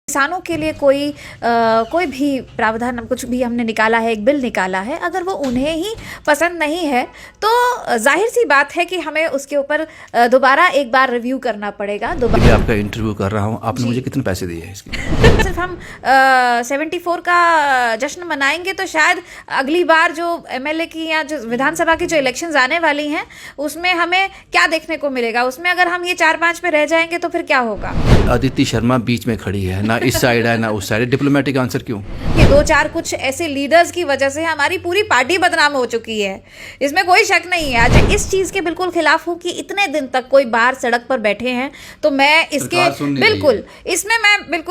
किसानों के लिए कोई भी प्रावधान कुछ भी हमने निकाला है, एक बिल निकाला है, अगर वो उन्हें ही पसंद नहीं है तो जाहिर सी बात है कि हमें उसके ऊपर दोबारा एक बार रिव्यू करना पड़ेगा। मैं आपका इंटरव्यू कर रहा हूँ, आपने मुझे कितने पैसे दिए हैं इसके? सिर्फ हम 74 का जश्न मनाएंगे तो शायद अगली बार जो एमएलए की या जो विधानसभा की जो इलेक्शंस आने वाली हैं उसमें हमें क्या देखने को मिलेगा। उसमें अगर हम ये 4-5 पे रह जाएंगे तो फिर क्या होगा। अदिति शर्मा बीच में खड़ी है, ना इस साइड है ना उस साइड। डिप्लोमेटिक आंसर क्यों? ये 2-4 कुछ ऐसे लीडर्स की वजह से हमारी पूरी पार्टी बदनाम हो चुकी है, इसमें कोई शक नहीं है। आज इस चीज के बिल्कुल खिलाफ हूँ कि इतने दिन तक कोई बाहर सड़क पर बैठे हैं, तो मैं इसके बिल्कुल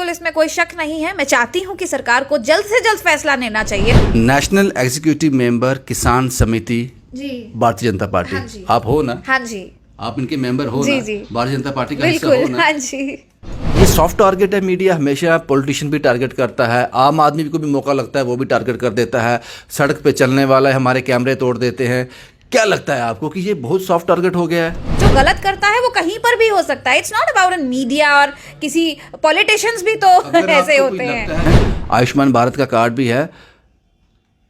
इसमें कोई शक नहीं है। मैं चाहती हूँ कि सरकार को जल्द से जल्द फैसला लेना चाहिए। नेशनल एग्जीक्यूटिव मेंबर किसान समिति जी, भारतीय जनता पार्टी। हाँ जी। आप हो ना? हाँ जी। आप इनके मेंबर हो जी, ना? जी। भारतीय जनता पार्टी का हिस्सा हो बिल्कुल, ना? हाँ जी। ये सॉफ्ट टारगेट है। मीडिया हमेशा पॉलिटिशियन भी टारगेट करता है, आम आदमी को भी मौका लगता है, वो भी टारगेट कर देता है। सड़क पे चलने वाला है, हमारे कैमरे तोड़ देते हैं। क्या लगता है आपको कि ये बहुत सॉफ्ट टारगेट हो गया है? जो गलत करता है वो कहीं पर भी हो सकता है। इट्स नॉट अबाउट मीडिया, और किसी पॉलिटिशियंस भी तो ऐसे होते हैं। आयुष्मान भारत का कार्ड भी है,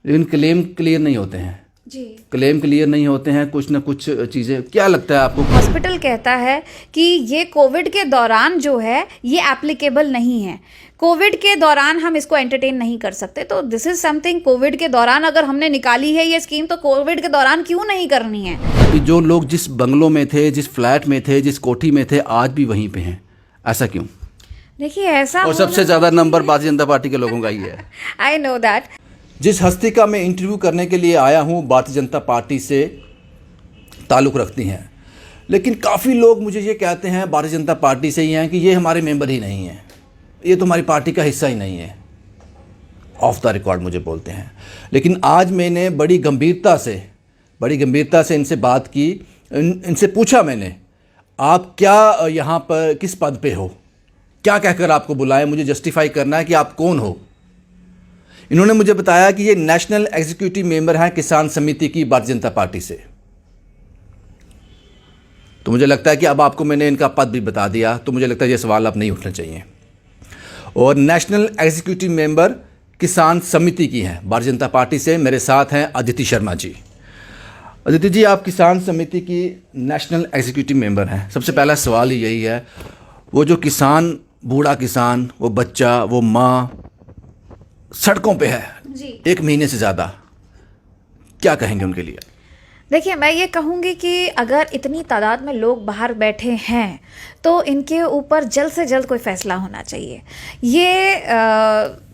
लेकिन क्लेम क्लियर नहीं होते हैं जी। क्लेम क्लियर नहीं होते हैं, कुछ ना कुछ चीज़ें। क्या लगता है आपको? हॉस्पिटल कहता है कि ये कोविड के दौरान जो है ये एप्लीकेबल नहीं है, कोविड के दौरान हम इसको एंटरटेन नहीं कर सकते। तो दिस इज समथिंग, कोविड के दौरान अगर हमने निकाली है ये स्कीम तो कोविड के दौरान क्यों नहीं करनी है। कि जो लोग जिस बंगलों में थे, जिस फ्लैट में थे, जिस कोठी में थे, आज भी वहीं पे हैं, ऐसा क्यों? देखिए ऐसा, और सबसे ज़्यादा नंबर भारतीय जनता पार्टी के लोगों का ही है। I know that. जिस हस्ती का मैं इंटरव्यू करने के लिए आया हूँ भारतीय जनता पार्टी से ताल्लुक़ रखती हैं, लेकिन काफ़ी लोग मुझे ये कहते हैं भारतीय जनता पार्टी से ही हैं कि ये हमारे मेंबर ही नहीं हैं, ये तो हमारी पार्टी का हिस्सा ही नहीं है। ऑफ द रिकॉर्ड मुझे बोलते हैं। लेकिन आज मैंने बड़ी गंभीरता से इनसे बात की, इनसे पूछा मैंने, आप क्या यहाँ पर किस पद पे हो, क्या कहकर आपको बुलाएं, मुझे जस्टिफाई करना है कि आप कौन हो। इन्होंने मुझे बताया कि ये नेशनल एग्जीक्यूटिव मेंबर हैं किसान समिति की भारतीय जनता पार्टी से। तो मुझे लगता है कि अब आपको मैंने इनका पद भी बता दिया, तो मुझे लगता है ये सवाल अब नहीं उठने चाहिए। और नेशनल एग्जीक्यूटिव मेंबर किसान समिति की हैं भारतीय जनता पार्टी से। मेरे साथ हैं अदिति शर्मा जी। अदिति जी, आप किसान समिति की नेशनल एग्जीक्यूटिव मेंबर हैं। सबसे पहला सवाल ही यही है, वो जो किसान, बूढ़ा किसान, वो बच्चा, वो माँ सड़कों पे है जी, 1 महीने से ज़्यादा, क्या कहेंगे उनके लिए? देखिए मैं ये कहूँगी कि अगर इतनी तादाद में लोग बाहर बैठे हैं तो इनके ऊपर जल्द से जल्द कोई फैसला होना चाहिए।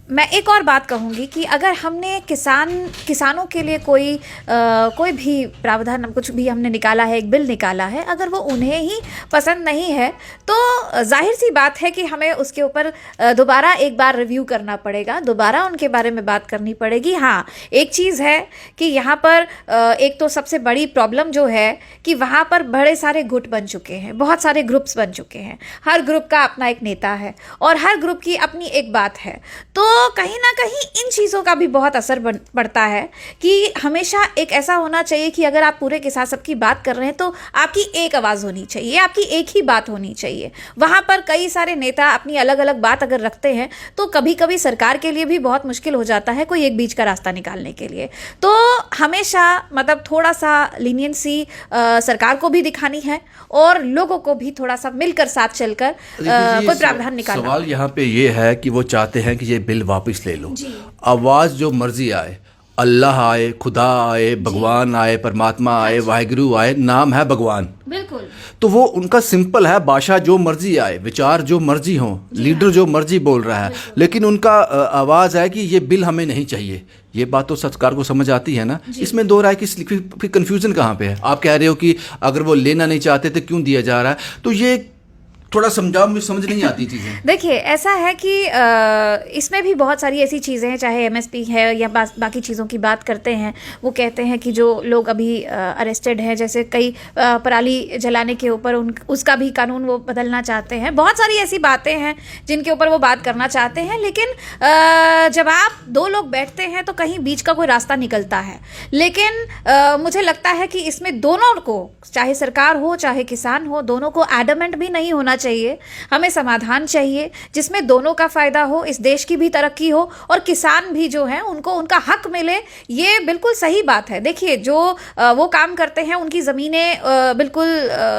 मैं एक और बात कहूँगी कि अगर हमने किसानों के लिए कोई भी प्रावधान कुछ भी हमने निकाला है, एक बिल निकाला है, अगर वो उन्हें ही पसंद नहीं है तो जाहिर सी बात है कि हमें उसके ऊपर दोबारा एक बार रिव्यू करना पड़ेगा, दोबारा उनके बारे में बात करनी पड़ेगी। हाँ, एक चीज़ है कि यहाँ पर एक तो सबसे बड़ी प्रॉब्लम जो है कि वहाँ पर बड़े सारे गुट बन चुके हैं, बहुत सारे ग्रुप्स बन चुके हैं, हर ग्रुप का अपना एक नेता है और हर ग्रुप की अपनी एक बात है। तो कहीं ना कहीं इन चीज़ों का भी बहुत असर पड़ता है कि हमेशा एक ऐसा होना चाहिए कि अगर आप पूरे के साथ सबकी बात कर रहे हैं तो आपकी एक आवाज़ होनी चाहिए, आपकी एक ही बात होनी चाहिए। वहाँ पर कई सारे नेता अपनी अलग अलग बात अगर रखते हैं तो कभी कभी सरकार के लिए भी बहुत मुश्किल हो जाता है कोई एक बीच का रास्ता निकालने के लिए। तो हमेशा मतलब थोड़ा सा लीनियंसी सरकार को भी दिखानी है और लोगों को भी थोड़ा सा मिलकर साथ चलकर कोई प्रावधान निकालना। सवाल यहाँ पे ये है कि वो चाहते हैं कि ये बिल वापस ले लो, आवाज़ जो मर्जी आए, अल्लाह आए, खुदा आए, भगवान आए, परमात्मा आए, वाहिगुरु आए, नाम है भगवान, बिल्कुल। तो वो उनका सिंपल है, भाषा जो मर्जी आए, विचार जो मर्जी हो, लीडर जो मर्जी बोल रहा है, लेकिन उनका आवाज़ है कि ये बिल हमें नहीं चाहिए। ये बात तो सरकार को समझ आती है ना, इसमें दो राय की फिर कन्फ्यूज़न कहाँ पे है? आप कह रहे हो कि अगर वो लेना नहीं चाहते तो क्यों दिया जा रहा है, तो ये थोड़ा समझाओ, मुझे समझ नहीं आती चीज़ें। देखिए ऐसा है कि इसमें भी बहुत सारी ऐसी चीज़ें हैं, चाहे एमएसपी है या बाकी चीज़ों की बात करते हैं, वो कहते हैं कि जो लोग अभी अरेस्टेड हैं, जैसे कई पराली जलाने के ऊपर उसका भी कानून वो बदलना चाहते हैं। बहुत सारी ऐसी बातें हैं जिनके ऊपर वो बात करना चाहते हैं, लेकिन जब आप 2 लोग बैठते हैं तो कहीं बीच का कोई रास्ता निकलता है। लेकिन मुझे लगता है कि इसमें दोनों को, चाहे सरकार हो चाहे किसान हो, दोनों को एडमेंट भी नहीं होना चाहिए, हमें समाधान चाहिए जिसमें दोनों का फायदा हो, इस देश की भी तरक्की हो और किसान भी जो है उनको उनका हक मिले। ये बिल्कुल सही बात है। देखिए, जो वो काम करते हैं उनकी ज़मीनें बिल्कुल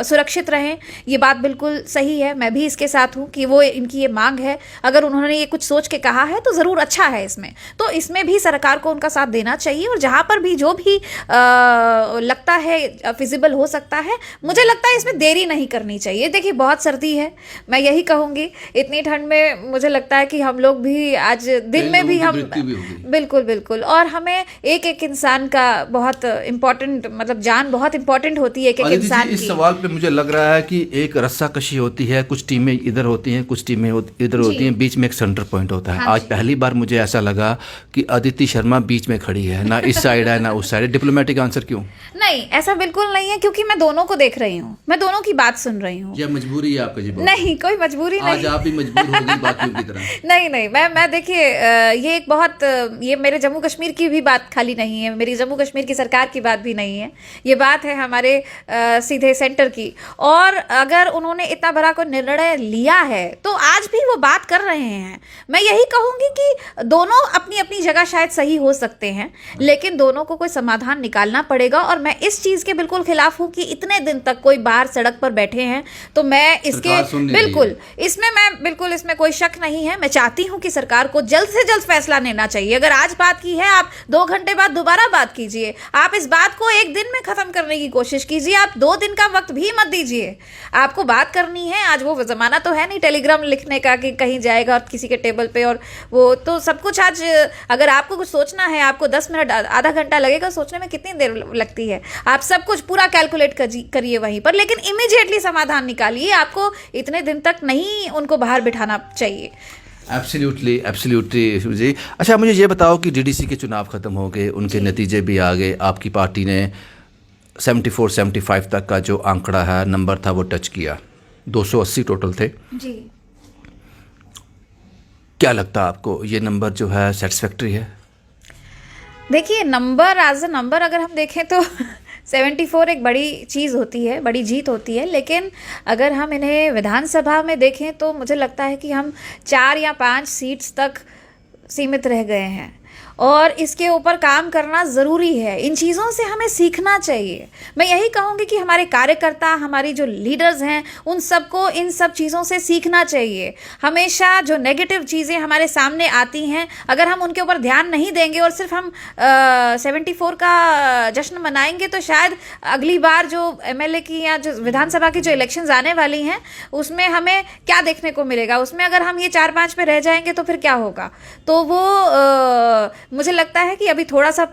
सुरक्षित रहें, ये बात बिल्कुल सही है। मैं भी इसके साथ हूँ कि वो इनकी ये मांग है। अगर उन्होंने ये कुछ सोच के कहा है तो ज़रूर अच्छा है इसमें, तो इसमें भी सरकार को उनका साथ देना चाहिए। और जहाँ पर भी जो भी लगता है फिजिबल हो सकता है, मुझे लगता है इसमें देरी नहीं करनी चाहिए। देखिए, बहुत सर्दी है, मैं यही कहूँगी। इतनी ठंड में मुझे लगता है कि हम लोग भी आज दिन में भी हम बिल्कुल बिल्कुल, और हमें एक एक इंसान का बहुत इम्पोर्टेंट, मतलब जान बहुत इम्पोर्टेंट होती है एक एक इंसान की। इस सवाल पे मुझे लग रहा है कि एक रस्साकशी होती है, कुछ टीमें इधर होती हैं, कुछ टीमें इधर होती हैं, बीच में एक सेंटर पॉइंट होता है। आज पहली बार मुझे ऐसा लगा कि अदिति शर्मा बीच में खड़ी है, ना इस साइड है ना उस साइड है। डिप्लोमेटिक आंसर क्यों? नहीं, ऐसा बिल्कुल नहीं है, क्योंकि मैं दोनों को देख रही हूँ, मैं दोनों की बात सुन रही हूँ। यह मजबूरी है आपका? जी नहीं, कोई मजबूरी नहीं। आज आप भी मजबूर हो गई बाकियों की तरह। नहीं नहीं, मैं देखिए, ये एक बहुत, ये मेरे जम्मू कश्मीर की भी बात खाली नहीं है, मेरी जम्मू कश्मीर की सरकार की बात भी नहीं है, ये बात है हमारे सीधे सेंटर की। और अगर उन्होंने इतना बड़ा कोई निर्णय लिया है तो आज भी वो बात कर रहे हैं। मैं यही कहूँगी कि दोनों अपनी अपनी जगह शायद सही हो सकते हैं, लेकिन दोनों को कोई समाधान निकालना पड़ेगा। और मैं इस चीज़ के बिल्कुल खिलाफ हूँ कि इतने दिन तक कोई बाहर सड़क पर बैठे हैं, तो मैं इसके बिल्कुल, इसमें मैं बिल्कुल, इसमें कोई शक नहीं है। मैं चाहती हूँ कि सरकार को जल्द से जल्द फैसला लेना चाहिए। अगर आज बात की है, आप 2 घंटे बाद दोबारा बात कीजिए। आप इस बात को एक दिन में खत्म करने की कोशिश कीजिए, आप 2 दिन का वक्त भी मत दीजिए। आपको बात करनी है, आज वो जमाना तो है नहीं टेलीग्राम लिखने का कि कहीं जाएगा और किसी के टेबल पे, और वो तो सब कुछ आज, अगर आपको कुछ सोचना है, आपको 10 मिनट आधा घंटा लगेगा, सोचने में कितनी देर लगती है? आप सब कुछ पूरा कैलकुलेट करिए वहीं पर, लेकिन इमीडिएटली समाधान निकालिए। आपको इतने दिन तक नहीं उनको बाहर बिठाना चाहिए। एब्सोल्युटली एब्सोल्युटली जी। अच्छा, मुझे ये बताओ कि डीडीसी के चुनाव ख़त्म हो गए, उनके नतीजे भी आ गए, आपकी पार्टी ने 74-75 तक का जो आंकड़ा है, नंबर था, वो टच किया। 280 टोटल थे जी। क्या लगता है आपको, ये नंबर जो है सेटिस्फैक्ट्री है? देखिए, नंबर एज अ नंबर अगर हम देखें तो 74 एक बड़ी चीज़ होती है, बड़ी जीत होती है, लेकिन अगर हम इन्हें विधानसभा में देखें तो मुझे लगता है कि हम 4 या 5 सीट्स तक सीमित रह गए हैं, और इसके ऊपर काम करना ज़रूरी है। इन चीज़ों से हमें सीखना चाहिए। मैं यही कहूँगी कि हमारे कार्यकर्ता, हमारी जो लीडर्स हैं, उन सबको इन सब चीज़ों से सीखना चाहिए। हमेशा जो नेगेटिव चीज़ें हमारे सामने आती हैं, अगर हम उनके ऊपर ध्यान नहीं देंगे और सिर्फ हम 74 का जश्न मनाएंगे, तो शायद अगली बार जो MLA की या जो विधानसभा की जो इलेक्शंस आने वाली हैं, उसमें हमें क्या देखने को मिलेगा? उसमें अगर हम ये 4-5 पे रह जाएंगे तो फिर क्या होगा? तो वो मुझे लगता है कि अभी थोड़ा सा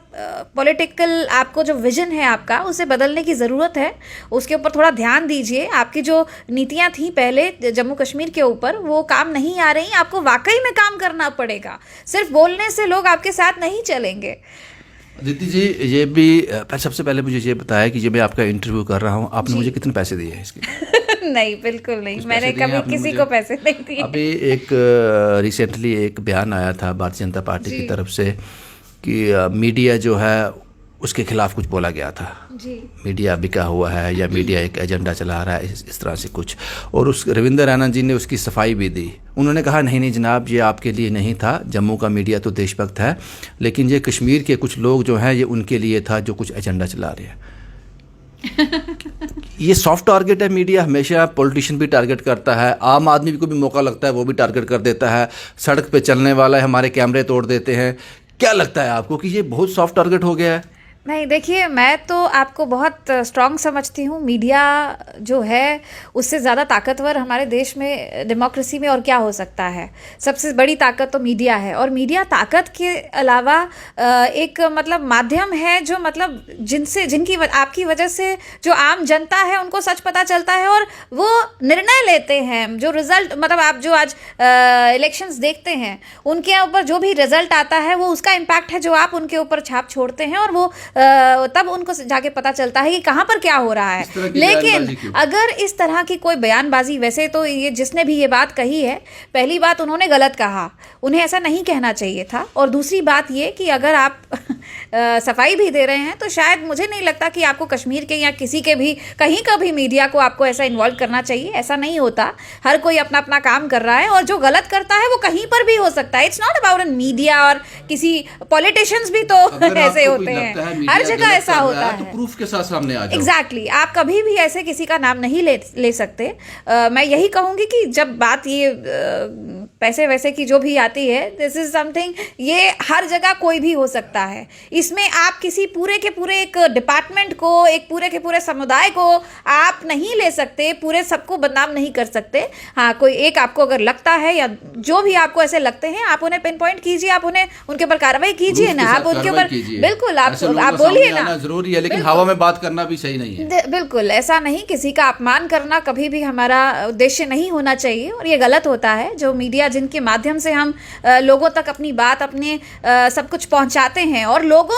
पॉलिटिकल आपको जो विजन है आपका, उसे बदलने की ज़रूरत है। उसके ऊपर थोड़ा ध्यान दीजिए। आपकी जो नीतियां थी पहले जम्मू कश्मीर के ऊपर, वो काम नहीं आ रही। आपको वाकई में काम करना पड़ेगा, सिर्फ बोलने से लोग आपके साथ नहीं चलेंगे। अदिति जी, ये भी सबसे पहले मुझे ये बताया कि जब मैं आपका इंटरव्यू कर रहा हूँ, आपने मुझे कितने पैसे दिए हैं इसके? नहीं, बिल्कुल नहीं, मैंने कभी किसी को पैसे नहीं दिए। अभी एक रिसेंटली एक बयान आया था भारतीय जनता पार्टी की तरफ से कि मीडिया जो है उसके खिलाफ कुछ बोला गया था जी। मीडिया बिका हुआ है, या मीडिया एक एजेंडा चला रहा है, इस तरह से कुछ। और उस रविंद्र रैना जी ने उसकी सफाई भी दी। उन्होंने कहा नहीं नहीं जनाब, ये आपके लिए नहीं था, जम्मू का मीडिया तो देशभक्त है, लेकिन ये कश्मीर के कुछ लोग जो हैं, ये उनके लिए था जो कुछ एजेंडा चला रहे हैं। ये सॉफ्ट टारगेट है। मीडिया हमेशा पॉलिटिशियन भी टारगेट करता है, आम आदमी को भी मौका लगता है, वो भी टारगेट कर देता है। सड़क पे चलने वाला है, हमारे कैमरे तोड़ देते हैं। क्या लगता है आपको कि ये बहुत सॉफ्ट टारगेट हो गया है? नहीं, देखिए, मैं तो आपको बहुत स्ट्रांग समझती हूँ। मीडिया जो है, उससे ज़्यादा ताकतवर हमारे देश में, डेमोक्रेसी में और क्या हो सकता है? सबसे बड़ी ताकत तो मीडिया है। और मीडिया ताकत के अलावा एक मतलब माध्यम है, जो मतलब जिनकी आपकी वजह से जो आम जनता है उनको सच पता चलता है और वो निर्णय लेते हैं। जो रिजल्ट, मतलब आप जो आज इलेक्शंस देखते हैं, उनके ऊपर जो भी रिजल्ट आता है, वो उसका इम्पैक्ट है जो आप उनके ऊपर छाप छोड़ते हैं, और वो तब उनको जाके पता चलता है कि कहाँ पर क्या हो रहा है। लेकिन अगर इस तरह की कोई बयानबाजी, वैसे तो ये जिसने भी ये बात कही है, पहली बात उन्होंने गलत कहा, उन्हें ऐसा नहीं कहना चाहिए था। और दूसरी बात ये कि अगर आप सफाई भी दे रहे हैं, तो शायद मुझे नहीं लगता कि आपको कश्मीर के या किसी के भी कहीं का भी मीडिया को आपको ऐसा इन्वॉल्व करना चाहिए। ऐसा नहीं होता, हर कोई अपना अपना काम कर रहा है और जो गलत करता है वो कहीं पर भी हो सकता है। इट्स नॉट अबाउट मीडिया, और किसी पॉलिटिशियंस भी तो ऐसे होते हैं, हर जगह ऐसा होता है, तो प्रूफ के साथ सामने आ जाओ। एग्जैक्टली, आप कभी भी ऐसे किसी का नाम नहीं ले सकते। मैं यही कहूंगी कि जब बात ये पैसे वैसे की जो भी आती है, दिस इज समथिंग, ये हर जगह कोई भी हो सकता है। इसमें आप किसी पूरे के पूरे एक डिपार्टमेंट को, एक पूरे के पूरे समुदाय को आप नहीं ले सकते, पूरे सबको बदनाम नहीं कर सकते। हाँ, कोई एक आपको अगर लगता है या जो भी आपको ऐसे लगते हैं, आप उन्हें पिन पॉइंट कीजिए, आप उन्हें उनके ऊपर कार्रवाई कीजिए ना, आप उनके ऊपर बिल्कुल आप बोलिए ना, जरूरी है, लेकिन हवा में बात करना भी सही नहीं है। बिल्कुल ऐसा नहीं, किसी का अपमान करना कभी भी हमारा उद्देश्य नहीं होना चाहिए, और ये गलत होता है। जो मीडिया जिनके माध्यम से हम लोगों तक अपनी बात, अपने सब कुछ पहुंचाते हैं, और लोग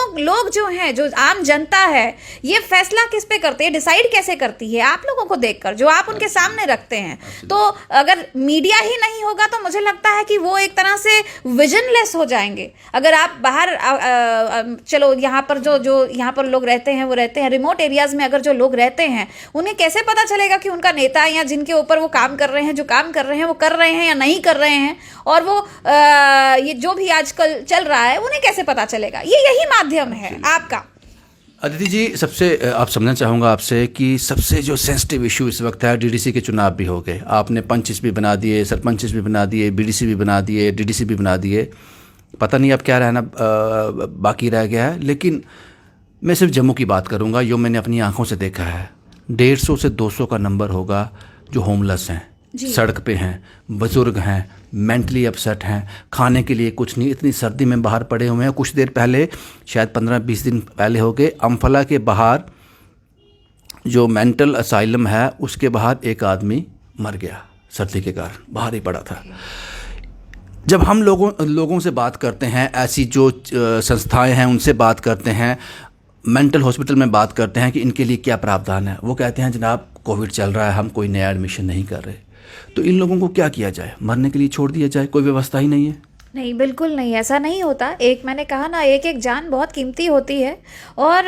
जो हैं, जो आम जनता है, ये फैसला किस पे करते हैं, डिसाइड कैसे करती है, आप लोगों को देखकर, जो आप उनके सामने रखते हैं। तो अगर मीडिया ही नहीं होगा तो मुझे लगता है कि वो एक तरह से विजनलेस हो जाएंगे। अगर आप बाहर चलो, यहाँ पर जो यहाँ पर लोग रहते हैं, वो रहते हैं रिमोट एरियाज में, अगर जो लोग रहते हैं, उन्हें कैसे पता चलेगा कि उनका नेता या जिनके ऊपर वो काम कर रहे हैं, जो काम कर रहे हैं, वो कर रहे हैं या नहीं कर रहे हैं, और वो ये जो भी आजकल चल रहा है, उन्हें कैसे पता चलेगा? यही माध्यम है आपका। अदिति जी, सबसे आप समझना चाहूँगा आपसे कि सबसे जो सेंसिटिव इशू इस वक्त है, डीडीसी के चुनाव भी हो गए, आपने पंचेस भी बना दिए, सरपंचेस भी बना दिए, बीडीसी भी बना दिए, डीडीसी भी बना दिए, पता नहीं अब क्या रहना बाकी रह गया है। लेकिन मैं सिर्फ जम्मू की बात करूँगा, जो मैंने अपनी आंखों से देखा है, 150 से 200 का नंबर होगा जो होमलेस हैं, सड़क पे हैं, बुजुर्ग हैं, मेंटली अपसेट हैं, खाने के लिए कुछ नहीं, इतनी सर्दी में बाहर पड़े हुए हैं। कुछ देर पहले, शायद 15-20 दिन पहले हो गए, अम्फला के बाहर जो मेंटल असाइलम है, उसके बाहर एक आदमी मर गया, सर्दी के कारण बाहर ही पड़ा था। जब हम लोगों से बात करते हैं, ऐसी जो संस्थाएं हैं उनसे बात करते हैं, मेंटल हॉस्पिटल में बात करते हैं कि इनके लिए क्या प्रावधान है, वो कहते हैं जनाब कोविड चल रहा है, हम कोई नया एडमिशन नहीं कर रहे। तो इन लोगों को क्या किया जाए? मरने के लिए छोड़ दिया जाए? कोई व्यवस्था ही नहीं है? नहीं, बिल्कुल नहीं, ऐसा नहीं होता। मैंने कहा ना, एक जान बहुत कीमती होती है, और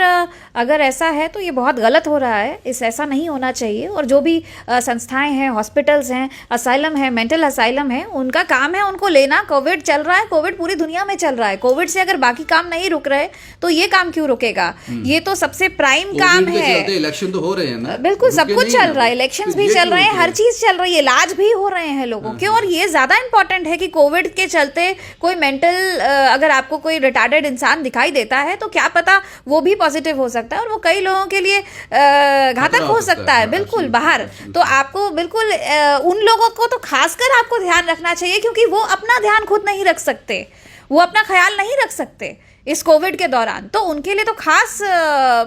अगर ऐसा है तो ये बहुत गलत हो रहा है, ऐसा नहीं होना चाहिए। और जो भी संस्थाएं हैं, हॉस्पिटल्स हैं, असाइलम है, मेंटल असाइलम है, उनका काम है उनको लेना। कोविड चल रहा है, कोविड पूरी दुनिया में चल रहा है, कोविड से अगर बाकी काम नहीं रुक रहे तो ये काम क्यों रुकेगा? ये तो सबसे प्राइम काम है। इलेक्शन तो हो रहे हैं ना, बिल्कुल, सब कुछ चल रहा है, इलेक्शंस भी चल रहे हैं, हर चीज चल रही है, इलाज भी हो रहे हैं लोगों के। और ये ज्यादा इंपॉर्टेंट है कि कोविड के चलते कोई मेंटल, अगर आपको कोई रिटार्डेड इंसान दिखाई देता है तो क्या पता वो भी पॉजिटिव हो सकता है, और वो कई लोगों के लिए घातक हो सकता है। बिल्कुल बाहर तो आपको बिल्कुल उन लोगों को तो खासकर आपको ध्यान रखना चाहिए, क्योंकि वो अपना ध्यान खुद नहीं रख सकते, वो अपना ख्याल नहीं रख सकते इस कोविड के दौरान। तो उनके लिए तो खास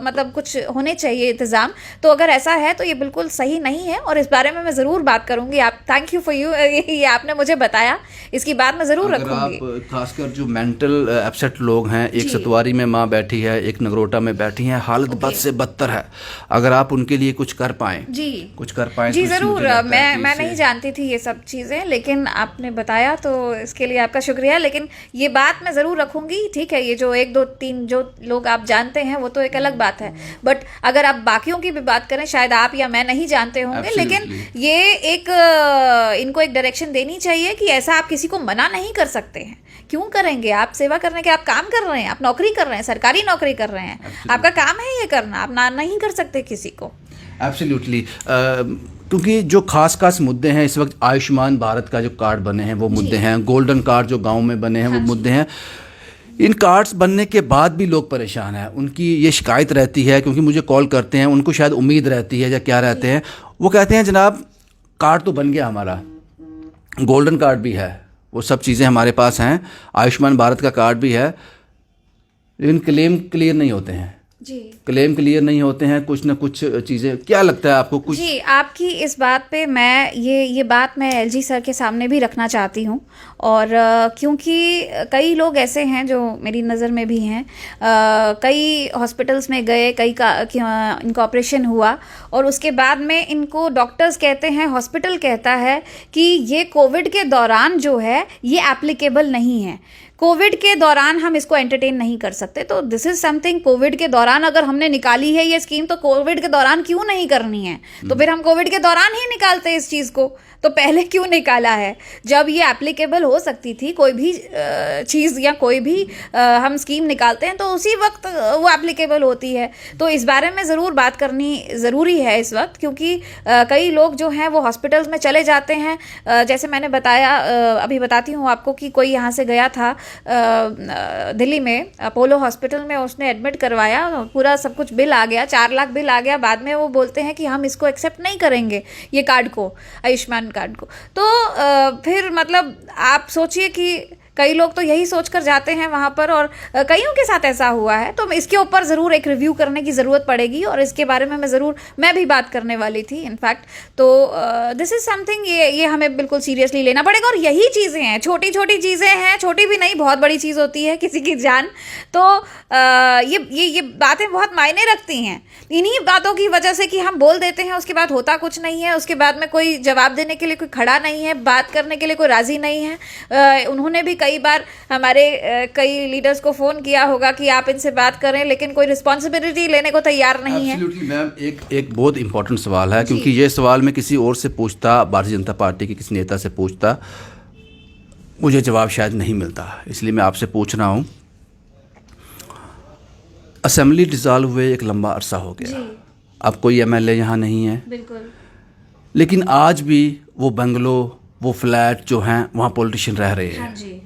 मतलब कुछ होने चाहिए इंतज़ाम। तो अगर ऐसा है तो ये बिल्कुल सही नहीं है, और इस बारे में मैं ज़रूर बात करूंगी। आप थैंक यू फॉर ये आपने मुझे बताया, इसकी बात मैं ज़रूर रखूंगी। आप खासकर जो मेंटल अपसेट लोग हैं, एक सतवारी में माँ बैठी है, एक नगरोटा में बैठी है, हालत बद से बदतर है, अगर आप उनके लिए कुछ कर पाएँ जी, कुछ कर पाएँ जी ज़रूर। मैं नहीं जानती थी ये सब चीज़ें, लेकिन आपने बताया तो इसके लिए आपका शुक्रिया। लेकिन ये बात मैं ज़रूर रखूंगी। ठीक है, ये जो 1, 2, 3 जो लोग आप जानते हैं वो तो एक अलग बात है, बट अगर आप बाकियों की भी बात करें, शायद आप या मैं नहीं जानते होंगे, लेकिन ये एक इनको एक डायरेक्शन देनी चाहिए कि ऐसा आप किसी को मना नहीं कर सकते हैं। क्यों करेंगे? आप सेवा करने के, आप काम कर रहे हैं, आप नौकरी कर रहे हैं, सरकारी नौकरी कर रहे हैं, आपका काम है ये करना, आप ना नहीं कर सकते किसी को। एब्सोल्युटली, क्योंकि जो खास मुद्दे हैं इस वक्त, आयुष्मान भारत का जो कार्ड बने हैं वो मुद्दे हैं, गोल्डन कार्ड जो गाँव में बने हैं वो मुद्दे हैं। इन कार्ड्स बनने के बाद भी लोग परेशान हैं, उनकी ये शिकायत रहती है, क्योंकि मुझे कॉल करते हैं, उनको शायद उम्मीद रहती है या क्या रहते हैं, वो कहते हैं जनाब कार्ड तो बन गया हमारा, गोल्डन कार्ड भी है, वो सब चीज़ें हमारे पास हैं, आयुष्मान भारत का कार्ड भी है, लेकिन क्लेम क्लियर नहीं होते हैं। जी क्लेम क्लियर नहीं होते हैं, कुछ ना कुछ चीज़ें। क्या लगता है आपको कुछ? जी, आपकी इस बात पे मैं ये बात मैं एलजी सर के सामने भी रखना चाहती हूँ। और क्योंकि कई लोग ऐसे हैं जो मेरी नज़र में भी हैं, कई हॉस्पिटल्स में गए, कई का इनका ऑपरेशन हुआ और उसके बाद में इनको डॉक्टर्स कहते हैं, हॉस्पिटल कहता है कि ये कोविड के दौरान जो है ये एप्लीकेबल नहीं है, कोविड के दौरान हम इसको एंटरटेन नहीं कर सकते। तो दिस इज समथिंग, कोविड के दौरान अगर हमने निकाली है ये स्कीम तो कोविड के दौरान क्यों नहीं करनी है? तो फिर हम कोविड के दौरान ही निकालते इस चीज़ को, तो पहले क्यों निकाला है जब ये एप्लीकेबल हो सकती थी? कोई भी चीज़ या कोई भी हम स्कीम निकालते हैं तो उसी वक्त वो एप्लीकेबल होती है। तो इस बारे में ज़रूर बात करनी ज़रूरी है इस वक्त, क्योंकि कई लोग जो हैं वो हॉस्पिटल्स में चले जाते हैं। जैसे मैंने बताया, अभी बताती हूँ आपको कि कोई यहाँ से गया था दिल्ली में अपोलो हॉस्पिटल में, उसने एडमिट करवाया, पूरा सब कुछ बिल आ गया, 4 लाख बिल आ गया। बाद में वो बोलते हैं कि हम इसको एक्सेप्ट नहीं करेंगे, ये कार्ड को, आयुष्मान कार्ड को। तो फिर मतलब आप सोचिए कि कई लोग तो यही सोचकर जाते हैं वहाँ पर, और कईयों के साथ ऐसा हुआ है। तो इसके ऊपर ज़रूर एक रिव्यू करने की ज़रूरत पड़ेगी और इसके बारे में मैं भी बात करने वाली थी इनफैक्ट। तो दिस इज़ समथिंग, ये हमें बिल्कुल सीरियसली लेना पड़ेगा। और यही चीज़ें हैं, छोटी छोटी चीज़ें हैं, छोटी भी नहीं, बहुत बड़ी चीज़ होती है किसी की जान। तो ये बातें बहुत मायने रखती हैं। इन्हीं बातों की वजह से कि हम बोल देते हैं, उसके बाद होता कुछ नहीं है, उसके बाद में कोई जवाब देने के लिए कोई खड़ा नहीं है, बात करने के लिए कोई राज़ी नहीं है। उन्होंने भी कई बार हमारे कई लीडर्स को फ़ोन किया होगा कि आप इनसे बात करें, लेकिन कोई रिस्पॉन्सिबिलिटी लेने को तैयार नहीं है। एब्सोल्युटली मैम, एक बहुत इंपॉर्टेंट सवाल है, क्योंकि ये सवाल मैं किसी और से पूछता, भारतीय जनता पार्टी के किसी नेता से पूछता, मुझे जवाब शायद नहीं मिलता, इसलिए मैं आपसे पूछ रहा हूँ। असेंबली डिसॉल्व हुए एक लंबा अरसा हो गया, अब कोई एमएलए यहाँ नहीं है, बिल्कुल, लेकिन आज भी वो बंगलो, वो फ्लैट जो हैं वहाँ पॉलिटिशियन रह रहे हैं। हाँ जी।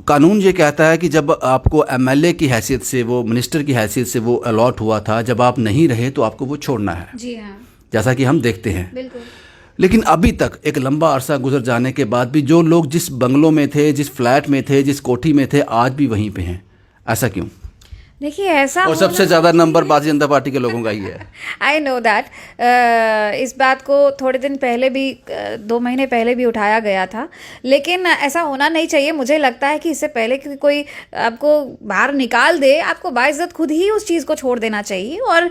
कानून ये कहता है कि जब आपको एमएलए की हैसियत से, वो मिनिस्टर की हैसियत से वो अलॉट हुआ था, जब आप नहीं रहे तो आपको वो छोड़ना है। जी हाँ, जैसा कि हम देखते हैं। बिल्कुल। लेकिन अभी तक एक लंबा अरसा गुजर जाने के बाद भी जो लोग जिस बंगलों में थे, जिस फ्लैट में थे, जिस कोठी में थे, आज भी वहीं पे हैं। ऐसा क्यों? देखिए, ऐसा और सबसे ज़्यादा नंबर भारतीय जनता पार्टी के लोगों का ही है। I know that. इस बात को थोड़े दिन पहले भी, 2 महीने पहले भी उठाया गया था, लेकिन ऐसा होना नहीं चाहिए। मुझे लगता है कि इससे पहले कि कोई आपको बाहर निकाल दे, आपको बाइज्जत खुद ही उस चीज़ को छोड़ देना चाहिए। और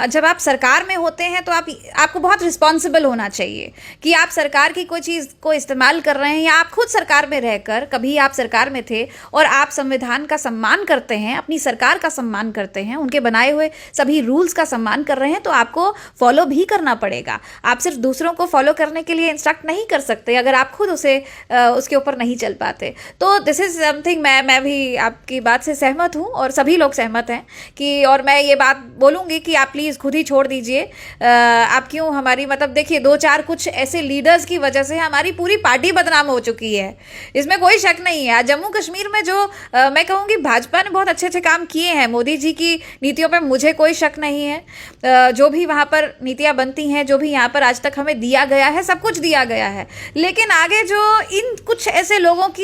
जब आप सरकार में होते हैं तो आपको बहुत रिस्पॉन्सिबल होना चाहिए कि आप सरकार की कोई चीज़ को इस्तेमाल कर रहे हैं, या आप खुद सरकार में रहकर, कभी आप सरकार में थे और आप संविधान का सम्मान करते हैं, अपनी सरकार का सम्मान करते हैं, उनके बनाए हुए सभी रूल्स का सम्मान कर रहे हैं, तो आपको फॉलो भी करना पड़ेगा। आप सिर्फ दूसरों को फॉलो करने के लिए इंस्ट्रक्ट नहीं कर सकते अगर आप खुद उसके ऊपर नहीं चल पाते। तो दिस इज समथिंग, मैं भी आपकी बात से सहमत हूँ और सभी लोग सहमत हैं कि, और मैं ये बात बोलूँगी कि आप प्लीज़ खुद ही छोड़ दीजिए। आप क्यों हमारी, मतलब देखिए, 2-4 कुछ ऐसे लीडर्स की वजह से हमारी पूरी पार्टी बदनाम हो चुकी है, इसमें कोई शक नहीं है। जम्मू कश्मीर में जो मैं कहूँगी भाजपा ने बहुत अच्छे अच्छे काम किए हैं, मोदी जी की नीतियों पे मुझे कोई शक नहीं है। जो भी वहाँ पर नीतियाँ बनती हैं, जो भी यहाँ पर आज तक हमें दिया गया है, सब कुछ दिया गया है। लेकिन आगे जो इन कुछ ऐसे लोगों की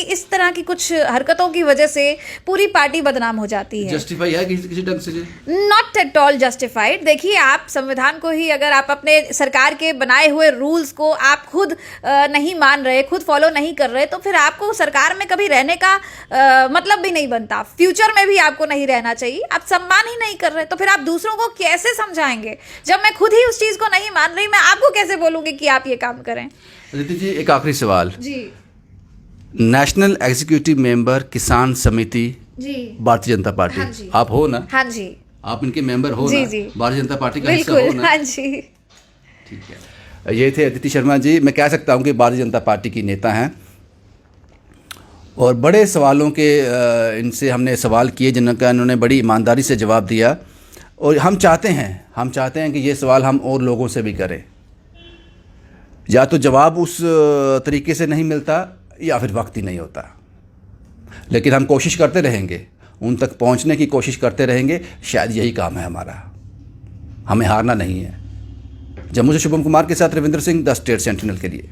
इस तरह की कुछ हरकतों की वजह से पूरी पार्टी बदनाम हो जाती है। जस्टिफाई है किसी ढंग से? Not at all justified. देखिए, आप संविधान को ही, अगर आप अपने सरकार के बनाए हुए रूल्स को आप खुद नहीं मान रहे, खुद फॉलो नहीं कर रहे, तो फिर आपको सरकार में कभी रहने का मतलब भी नहीं बनता, फ्यूचर में भी आपको नहीं रहना चाहिए। आप सम्मान ही नहीं कर रहे तो फिर आप दूसरों को कैसे समझाएंगे? जब मैं खुद ही उस चीज़ को नहीं मान रही, मैं आपको कैसे बोलूँगी कि आप ये काम करें? अदिति जी, एक आखिरी सवाल जी। नेशनल एग्जीक्यूटिव मेंबर किसान समिति जी, भारतीय जनता पार्टी, हाँ जी। आप हो ना? हाँ जी, आप इनके मेंबर हो जी, ना? जी। भारतीय जनता पार्टी का हिस्सा हो बिल्कुल, ना? हाँ जी। ठीक है, ये थे अदिति शर्मा जी। मैं कह सकता हूँ कि भारतीय जनता पार्टी की नेता हैं और बड़े सवालों के इनसे हमने सवाल किए जिनका इन्होंने बड़ी ईमानदारी से जवाब दिया। और हम चाहते हैं कि ये सवाल हम और लोगों से भी करें। या तो जवाब उस तरीके से नहीं मिलता या फिर वक्त ही नहीं होता, लेकिन हम कोशिश करते रहेंगे, उन तक पहुंचने की कोशिश करते रहेंगे। शायद यही काम है हमारा, हमें हारना नहीं है। जम्मू से शुभम कुमार के साथ Ravindra Singh, the state sentinel के लिए।